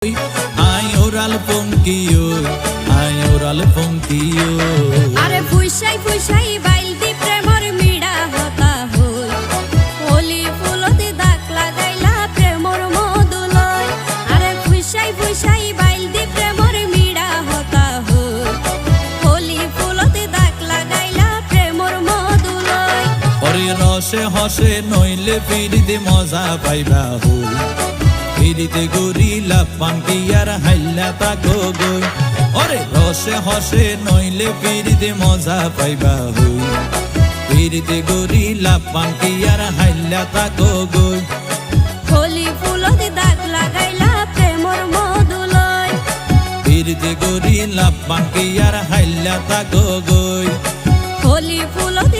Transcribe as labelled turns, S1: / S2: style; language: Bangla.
S1: Ay oral ponkiyo, ay oral ponkiyo.
S2: আরে ফুইসাই ফুইসাই বাইলদি প্রেমর মিড়া হতা হই হোলি ফুলতে দাগ লাগাইলা প্রেমর মধুলয় আরে ফুইসাই ফুইসাই বাইলদি প্রেমর মিড়া হতা হই হোলি ফুলতে দাগ লাগাইলা প্রেমর মধুলয়
S1: ওরে রসে হসে নইলে ফিরিতে মজা পাইবা হই ফিরিতে গরিলা পানকি আর হাইলা তাকো গই ওরে রসে হসে নইলে ফিরিতে মজা পাইবা হই ফিরিতে গরিলা পানকি আর হাইলা তাকো গই
S2: হোলি ফুলতে দাগ লাগাইলা প্রেমর মধুলয়
S1: ফিরিতে গরিলা পানকি আর হাইলা তাকো গই
S2: হোলি ফুলতে